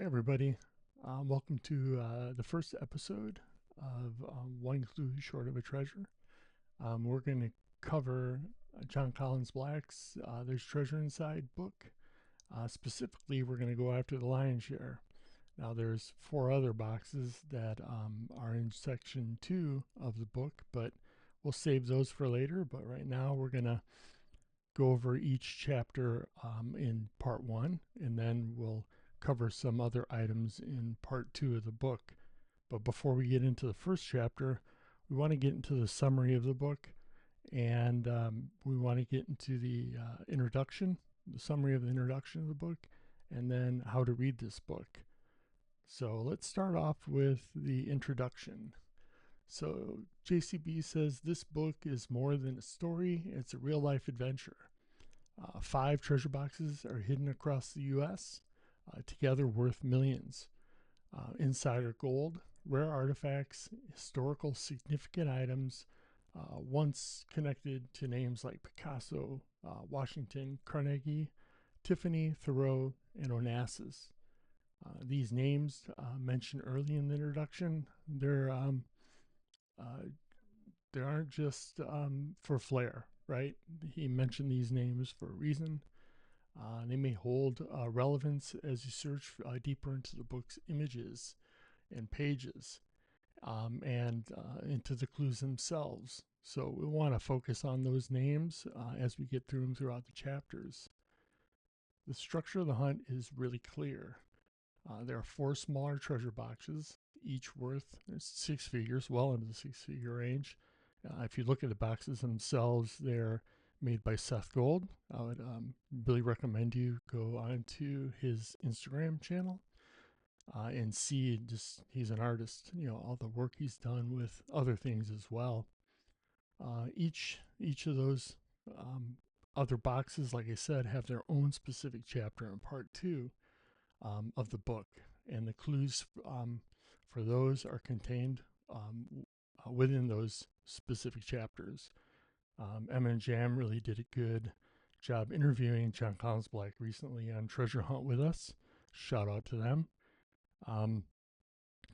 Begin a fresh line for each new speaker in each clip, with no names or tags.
Hey everybody, welcome to the first episode of One Clue Short of a Treasure. We're going to cover Jon Collens Black's There's Treasure Inside book. Specifically, we're going to go after the lion's share. Now, there's four other boxes that are in section 2 of the book, but we'll save those for later. But right now, we're going to go over each chapter in part 1, and then we'll cover some other items in part 2 of the book. But before we get into the first chapter, we want to get into the summary of the book, and we want to get into the introduction, the summary of the introduction of the book, and then how to read this book. So let's start off with the introduction. So JCB says this book is more than a story, it's a real life adventure. 5 treasure boxes are hidden across the U.S., together worth millions. Insider gold, rare artifacts, historical significant items, once connected to names like Picasso, Washington, Carnegie, Tiffany, Thoreau, and Onassis. These names mentioned early in the introduction, they aren't just for flair, right? He mentioned these names for a reason. They may hold relevance as you search deeper into the book's images and pages and into the clues themselves. So we want to focus on those names as we get through them throughout the chapters. The structure of the hunt is really clear. There are 4 smaller treasure boxes, each worth 6 figures, well into the 6-figure range. If you look at the boxes themselves, they're made by Seth Gold. I would really recommend you go onto his Instagram channel and see just he's an artist. You know, all the work he's done with other things as well. Each of those other boxes, like I said, have their own specific chapter in part 2 of the book, and the clues for those are contained within those specific chapters. Emma and Jam really did a good job interviewing Jon Collens Back recently on Treasure Hunt with us. Shout out to them.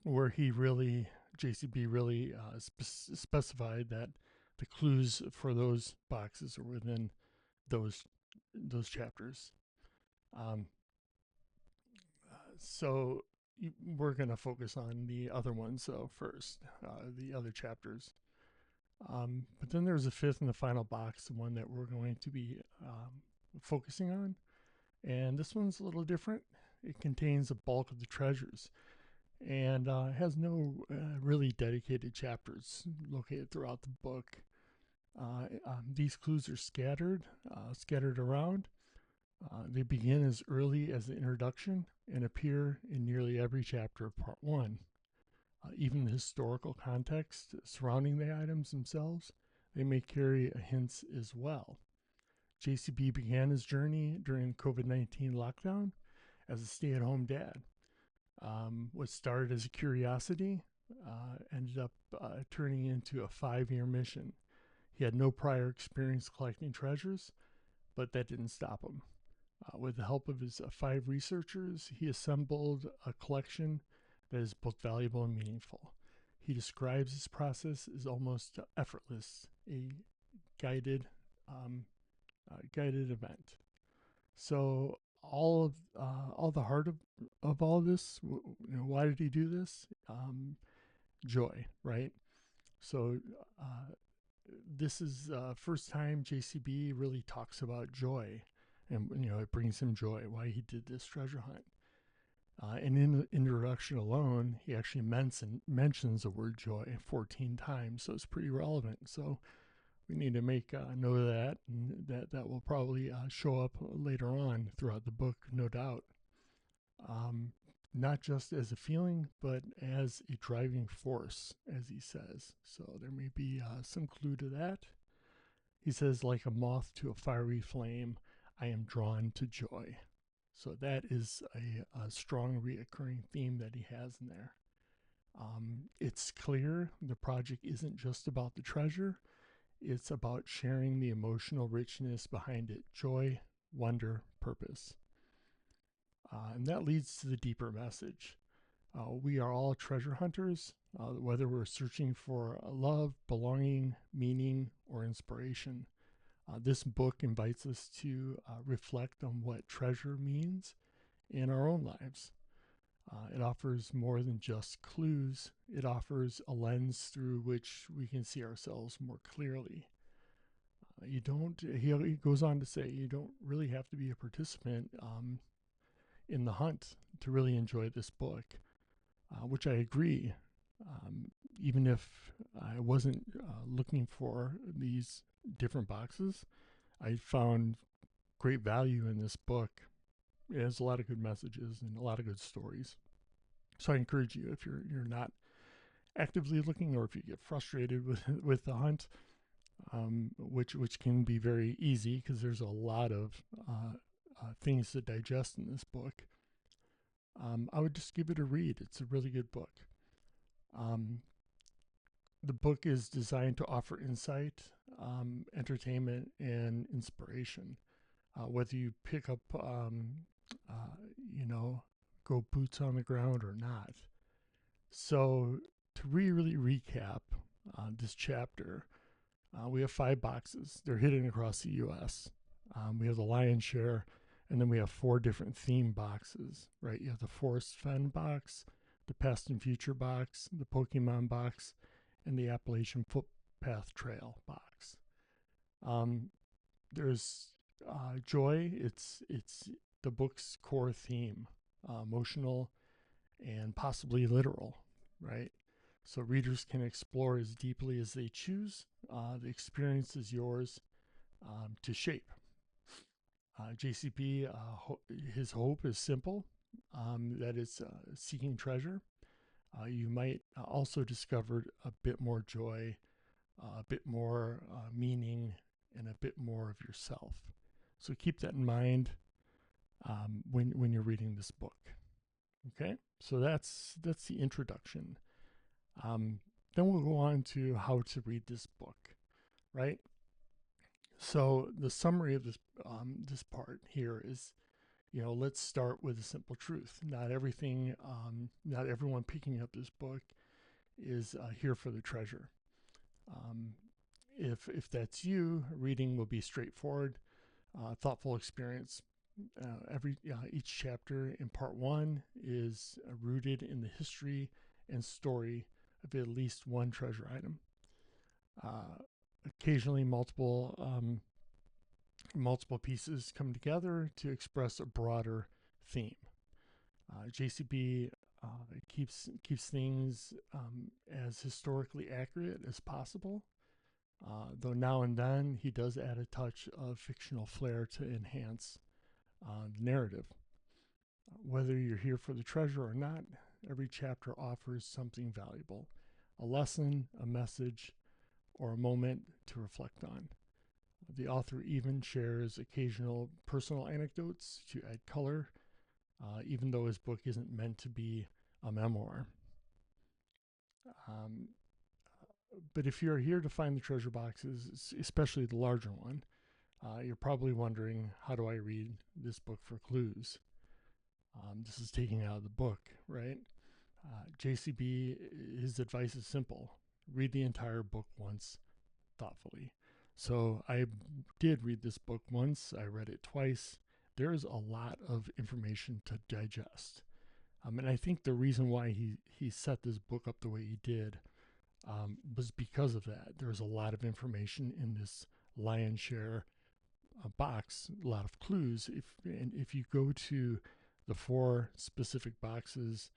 Where JCB really specified that the clues for those boxes are within those chapters. So we're going to focus on the other ones, though, first, the other chapters. But then there's a 5th and the final box, the one that we're going to be focusing on. And this one's a little different. It contains the bulk of the treasures and has no really dedicated chapters located throughout the book. These clues are scattered around. They begin as early as the introduction and appear in nearly every chapter of part 1. Even the historical context surrounding the items themselves, they may carry hints as well. JCB began his journey during COVID-19 lockdown as a stay-at-home dad. What started as a curiosity ended up turning into a 5-year mission. He had no prior experience collecting treasures, but that didn't stop him. With the help of his 5 researchers, he assembled a collection that is both valuable and meaningful. He describes his process as almost effortless, a guided event. So all the heart of all this, why did he do this? Joy, right? So this is first time JCB really talks about joy, and it brings him joy why he did this treasure hunt. And in the introduction alone, he actually mentions the word joy 14 times, so it's pretty relevant. So we need to make note of that, and that will probably show up later on throughout the book, no doubt. Not just as a feeling, but as a driving force, as he says. So there may be some clue to that. He says, like a moth to a fiery flame, I am drawn to joy. So that is a strong reoccurring theme that he has in there. It's clear the project isn't just about the treasure. It's about sharing the emotional richness behind it. Joy, wonder, purpose. And that leads to the deeper message. We are all treasure hunters, whether we're searching for love, belonging, meaning, or inspiration. This book invites us to reflect on what treasure means in our own lives. It offers more than just clues. It offers a lens through which we can see ourselves more clearly. You don't, he goes on to say, you don't really have to be a participant in the hunt to really enjoy this book, which I agree. Even if I wasn't looking for these different boxes, I found great value in this book. It has a lot of good messages and a lot of good stories. So I encourage you, if you're not actively looking, or if you get frustrated with the hunt, which can be very easy because there's a lot of things to digest in this book, I would just give it a read. It's a really good book. The book is designed to offer insight, entertainment, and inspiration. Whether you pick up, go boots on the ground or not. So to really recap this chapter, we have 5 boxes. They're hidden across the U.S. We have the lion's share, and then we have 4 different theme boxes, right? You have the Forest Fen box, the Past and Future box, the Pokemon box, and the Appalachian Footpath Trail box. There's joy. It's the book's core theme, emotional and possibly literal, right? So readers can explore as deeply as they choose. The experience is yours to shape. JCB, his hope is simple, that is seeking treasure. You might also discover a bit more joy, a bit more meaning, and a bit more of yourself. So keep that in mind when you're reading this book. Okay, so that's the introduction. Then we'll go on to how to read this book, right? So the summary of this part here is, let's start with a simple truth. Not everyone picking up this book is here for the treasure. If that's you, reading will be straightforward, thoughtful experience. Each chapter in part 1 is rooted in the history and story of at least one treasure item. Occasionally, multiple pieces come together to express a broader theme. JCB keeps things as historically accurate as possible, though now and then he does add a touch of fictional flair to enhance the narrative. Whether you're here for the treasure or not, every chapter offers something valuable, a lesson, a message, or a moment to reflect on. The author even shares occasional personal anecdotes to add color, even though his book isn't meant to be a memoir. But if you're here to find the treasure boxes, especially the larger one, you're probably wondering, how do I read this book for clues? This is taking out of the book, right? JCB, his advice is simple. Read the entire book once thoughtfully. So I did read this book once. I read it twice. There is a lot of information to digest. And I think the reason why he set this book up the way he did was because of that. There's a lot of information in this lion's share box, a lot of clues. If you go to the 4 specific boxes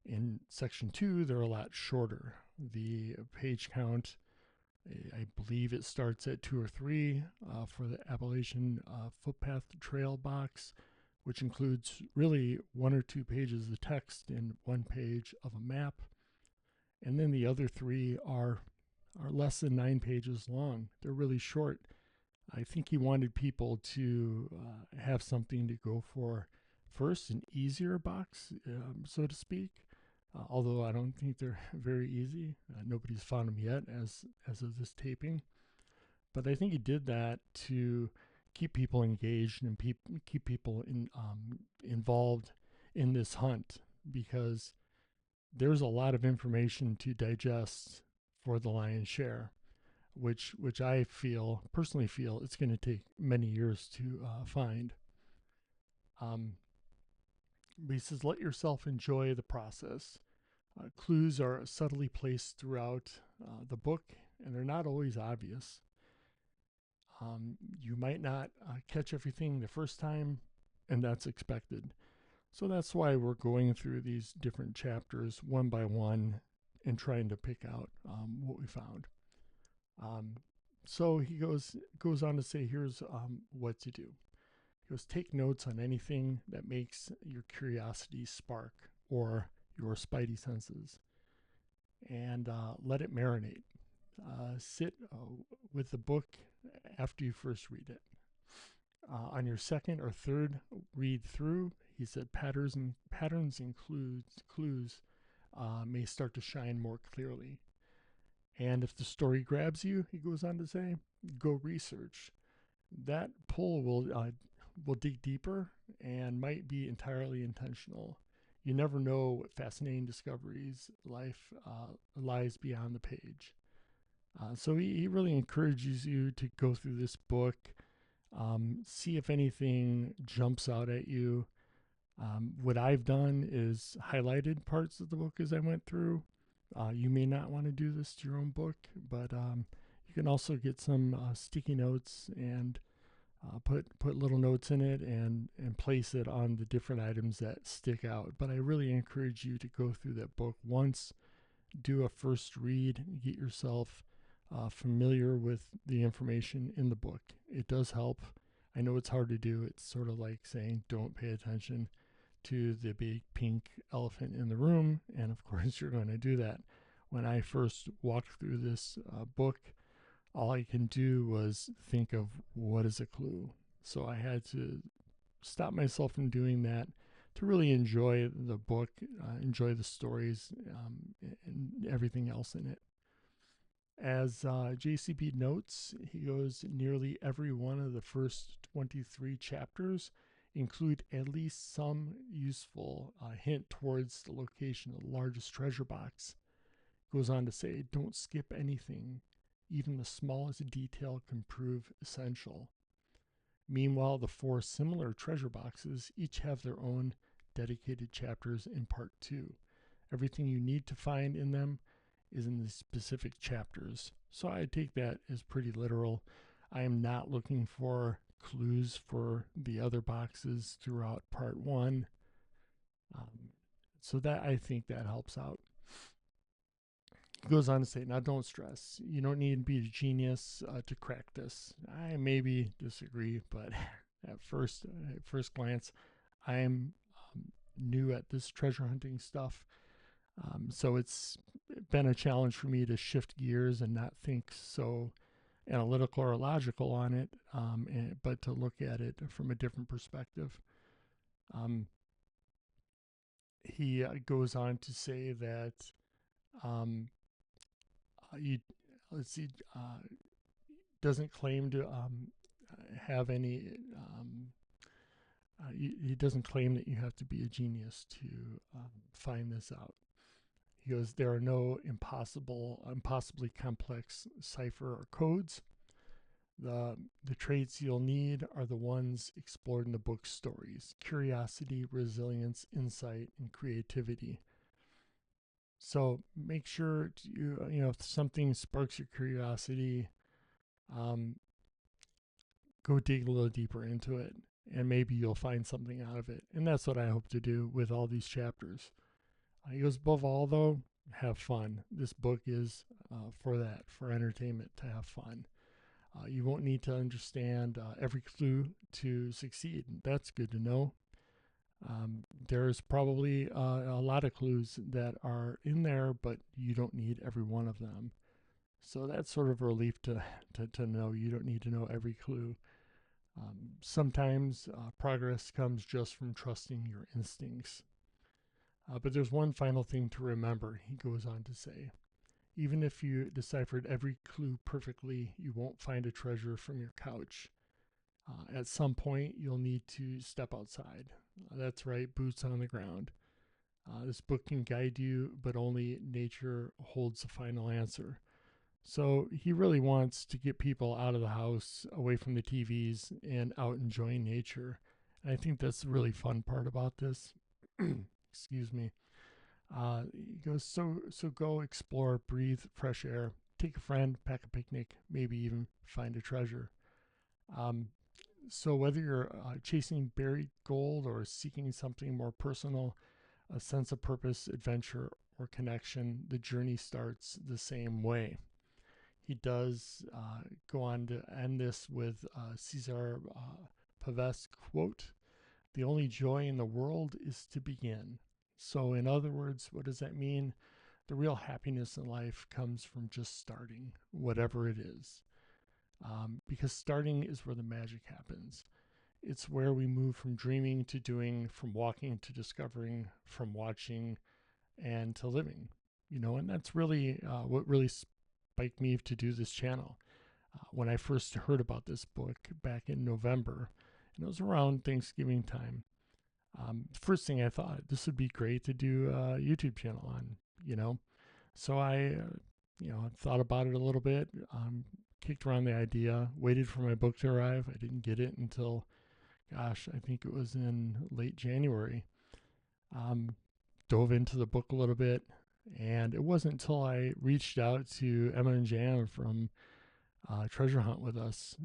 in section 2, they're a lot shorter. The page count, I believe it starts at 2 or 3 for the Appalachian Footpath Trail box, which includes really 1 or 2 pages of text and 1 page of a map. And then the other 3 are less than 9 pages long. They're really short. I think he wanted people to have something to go for first, an easier box, so to speak. Although I don't think they're very easy. Nobody's found them yet as of this taping. But I think he did that to keep people engaged and keep people involved in this hunt, because there's a lot of information to digest for the lion's share, which I personally feel it's going to take many years to find. Um, but he says, let yourself enjoy the process. Clues are subtly placed throughout the book, and they're not always obvious. You might not catch everything the first time, and that's expected. So that's why we're going through these different chapters one by one and trying to pick out what we found. So he goes on to say, here's what to do. He goes, take notes on anything that makes your curiosity spark or your spidey senses, and let it marinate. Sit with the book after you first read it. On your second or third read through, he said patterns and clues may start to shine more clearly. And if the story grabs you, he goes on to say, go research. That pull will dig deeper and might be entirely intentional. You never know what fascinating discoveries life lies beyond the page. So he really encourages you to go through this book, see if anything jumps out at you. What I've done is highlighted parts of the book as I went through. You may not want to do this to your own book, but you can also get some sticky notes and put little notes in it and place it on the different items that stick out. But I really encourage you to go through that book once, do a first read, get yourself familiar with the information in the book. It does help. I know it's hard to do. It's sort of like saying don't pay attention to the big pink elephant in the room, and of course you're going to do that. When I first walked through this book, all I can do was think of what is a clue. So I had to stop myself from doing that to really enjoy the book, enjoy the stories, and everything else in it. As JCB notes, he goes, nearly every one of the first 23 chapters include at least some useful hint towards the location of the largest treasure box. Goes on to say, don't skip anything. Even the smallest detail can prove essential. Meanwhile, the 4 similar treasure boxes each have their own dedicated chapters in part 2. Everything you need to find in them is in the specific chapters. So I take that as pretty literal. I am not looking for clues for the other boxes throughout part 1. So that, I think that helps out. He goes on to say, now don't stress. You don't need to be a genius to crack this. I maybe disagree, but at first glance, I am new at this treasure hunting stuff. So it's been a challenge for me to shift gears and not think so analytical or logical on it, but to look at it from a different perspective. He goes on to say that doesn't claim to have any. He doesn't claim that you have to be a genius to find this out. He goes, there are no impossibly complex cipher or codes. The traits you'll need are the ones explored in the book's stories: curiosity, resilience, insight, and creativity. So make sure if something sparks your curiosity, go dig a little deeper into it, and maybe you'll find something out of it. And that's what I hope to do with all these chapters. He goes, above all, though, have fun. This book is for that, for entertainment, to have fun. You won't need to understand every clue to succeed. That's good to know. There's probably a lot of clues that are in there, but you don't need every one of them. So that's sort of a relief to know you don't need to know every clue. Sometimes progress comes just from trusting your instincts. But there's one final thing to remember, he goes on to say. Even if you deciphered every clue perfectly, you won't find a treasure from your couch. At some point, you'll need to step outside. That's right, boots on the ground. This book can guide you, but only nature holds the final answer. So he really wants to get people out of the house, away from the TVs, and out enjoying nature. And I think that's the really fun part about this. Excuse me. He goes, so go explore, breathe fresh air, take a friend, pack a picnic, maybe even find a treasure. Um, so whether you're chasing buried gold or seeking something more personal, a sense of purpose, adventure, or connection, the journey starts the same way. He does go on to end this with Cesar Paves's quote, "The only joy in the world is to begin." So, in other words, what does that mean? The real happiness in life comes from just starting, whatever it is. Because starting is where the magic happens. It's where we move from dreaming to doing, from walking to discovering, from watching and to living. And that's really what really spiked me to do this channel. When I first heard about this book back in November, and it was around Thanksgiving time, first thing I thought, this would be great to do a YouTube channel on. So I, thought about it a little bit, kicked around the idea, waited for my book to arrive. I didn't get it until, gosh, I think it was in late January. Um, Dove into the book a little bit, and it wasn't until I reached out to Emma and Jan from Treasure Hunt with us.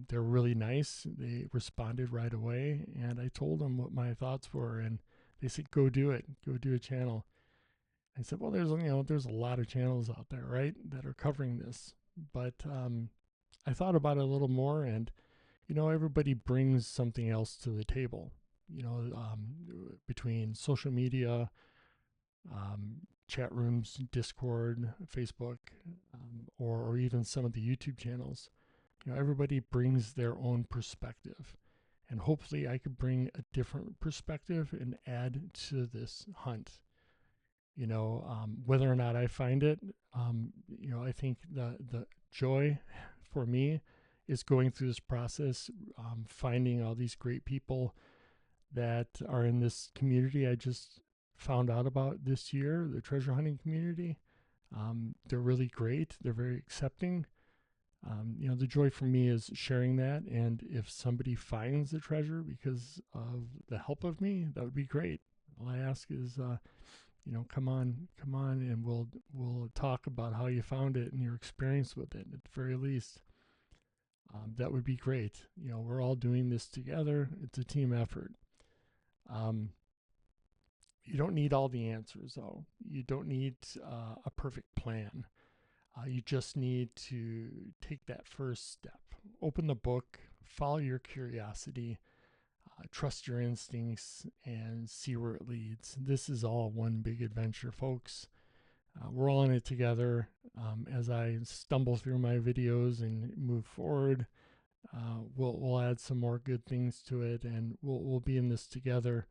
They're really nice. They responded right away, and I told them what my thoughts were, and they said, "Go do it. Go do a channel." I said, "Well, there's a lot of channels out there, right, that are covering this." But I thought about it a little more, and everybody brings something else to the table. Between social media, chat rooms, Discord, Facebook, or even some of the YouTube channels. Everybody brings their own perspective. And hopefully I could bring a different perspective and add to this hunt. Whether or not I find it, I think the joy for me is going through this process, finding all these great people that are in this community I just found out about this year, the treasure hunting community. They're really great. They're very accepting. The joy for me is sharing that. And if somebody finds the treasure because of the help of me, that would be great. All I ask is, come on, and we'll talk about how you found it and your experience with it at the very least. That would be great. We're all doing this together. It's a team effort. You don't need all the answers, though. You don't need a perfect plan. You just need to take that first step. Open the book, follow your curiosity, trust your instincts, and see where it leads. This is all one big adventure, folks. We're all in it together. As I stumble through my videos and move forward, we'll add some more good things to it, and we'll be in this together.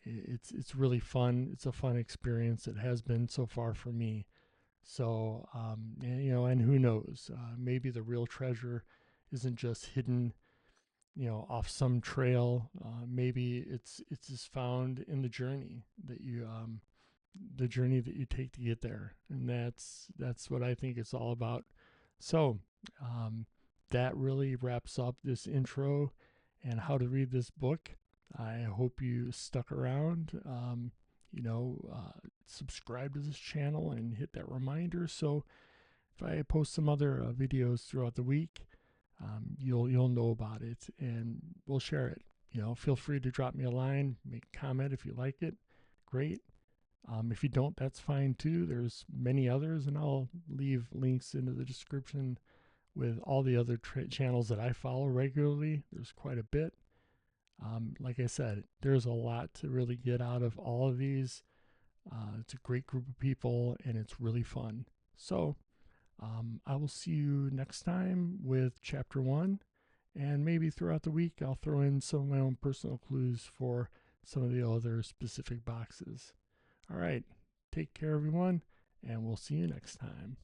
It's really fun. It's a fun experience. It has been so far for me. So and who knows? Maybe the real treasure isn't just hidden, off some trail. Maybe it's just found in the journey that you take to get there, and that's what I think it's all about. So that really wraps up this intro and how to read this book. I hope you stuck around. Subscribe to this channel and hit that reminder. So if I post some other videos throughout the week, you'll know about it, and we'll share it. Feel free to drop me a line, make a comment if you like it. Great. If you don't, that's fine too. There's many others, and I'll leave links into the description with all the other channels that I follow regularly. There's quite a bit. Like I said, there's a lot to really get out of all of these. It's a great group of people, and it's really fun. So I will see you next time with chapter 1, and maybe throughout the week I'll throw in some of my own personal clues for some of the other specific boxes. All right, take care everyone, and we'll see you next time.